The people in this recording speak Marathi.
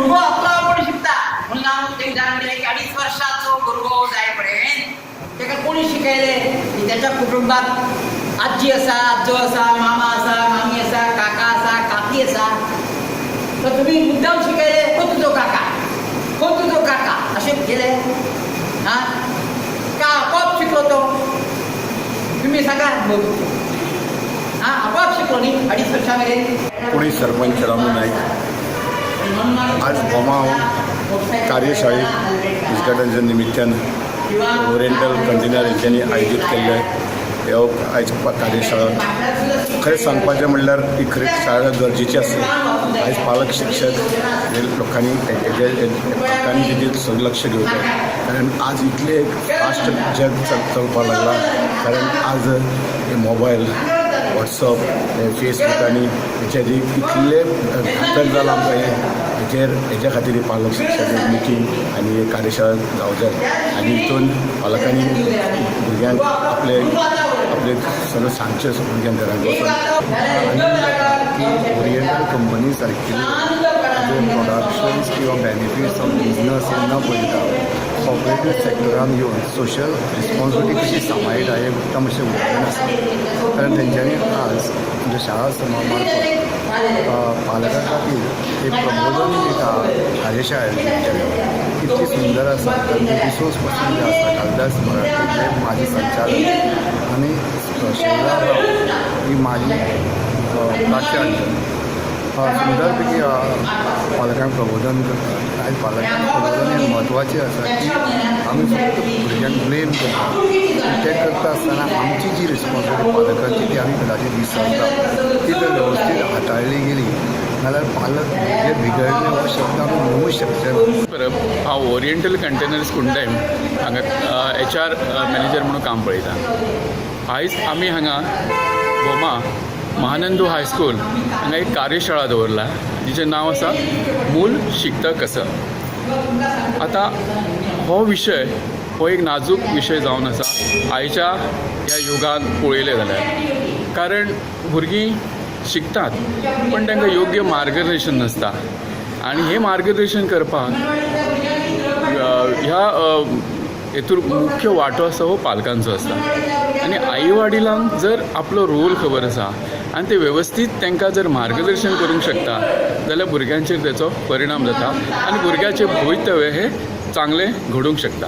भुरगो आपलो आपण शिकता म्हणून हांव तें उदाहरण दिलें की 2.5 वर्साचो भुरगो जाय पर्यंत तेका कोणी शिकयलें की त्याच्या कुटुंबात आजी आसा, आजो आसा, मामा आसा, मामी आसा, काका आसा, काकी आसा, तर तुम्ही मुद्दाम शिकयले खंय तुजो काका, खंय तुजो काका अशें केले हा का आपोआप शिकलो तो? तुम्ही सांगा हा आपोआप शिकलो न्ही 2.5 वर्सां मेरेन? पुणे सरपंच रामू नाईक आज बोमा कार्यशाळेक उद्घाटनाच्या निमित्तान ओरिएंटल कंटेनर हेंच्यांनी आयोजीत केल्ले ह्यो आयज कार्यशाळा खरें सांगपाचें म्हणल्यार ही खरेंच शाळा गरजेची आसा. आयज पालक शिक्षक हे लोकांनी ताचेर लक्ष घेवचें, कारण आज इतले फास्ट जग चलपाक लागला. कारण आज हे मोबायल, वॉट्सअप, फेसबुकांनी हेचे इतले घातक जाला आमकां हेच्या खातीर पालक शिक्षक मिटींग आनी हे कार्यशाळा जावंक जाय. आनी हितून पालकांनी भुरग्यांक आपले सगळें सांगचें भुरग्यांक घरांत वचून. आनी ओरिएंटल कंपनी सारकी प्रोडक्शन्स किंवा बेनिफिट्स ऑफ बिजनस हे न पळयता कॉपरेटीव सेक्टरान येवन सोशल रिस्पॉन्सिबिलिटी कशी सांबाळटा हें उत्तम अशें उदाहरण आसा. कारण तेंच्यांनी आज म्हणजे शाळा समाज मार्फत पालकां खातीर एक प्रबोधन दिता कार्यशाळा कितली सुंदर आसा. रिसोर्स पर्सन जे आसा कालिदास मराठीचे माजी संचालक आनी श्रीराम ही माजी प्राचार्य सुंदर पैकी पालकांक प्रबोधन करता. आयज पालकांक प्रबोधन हें म्हत्वाचें आसा की आमी फक्त भुरग्यांक ब्लेम करता, ते करता आसतना आमची जी रिस्पॉन्सिबिलिटी पालकांची ती आमी कदाचित विसरता. ती जर वेवस्थीत हाताळली गेली जाल्यार पालक जे बिगडले हो शब्द आमी म्हणूंक शकचे. हांव ओरिएंटल कंटेनर्स कुंडम हांगा HR मॅनेजर म्हणून काम पळयता. आयज आमी हांगा बोमा महानंदू हायस्कूल हांगा एक कार्यशाळा दवरला जिचें नांव आसा मूल शिकता कसं. आतां हो विशय हो एक नाजूक विशय जावन आसा आयच्या ह्या युगान पळयलें जाल्यार. कारण भुरगीं शिकतात पण तांकां योग्य मार्गदर्शन नासता आनी हें मार्गदर्शन करपाक ह्या हेतून मुख्य वांटो आसा हो पालकांचो आसता. आनी आई वडिलांक जर आपलो रोल खबर आसा आनी ते वेवस्थीत तांकां जर मार्गदर्शन करूंक शकता जाल्यार भुरग्यांचेर तेचो परिणाम जाता आनी भुरग्याचें भवितव्य हें चांगलें घडूंक शकता.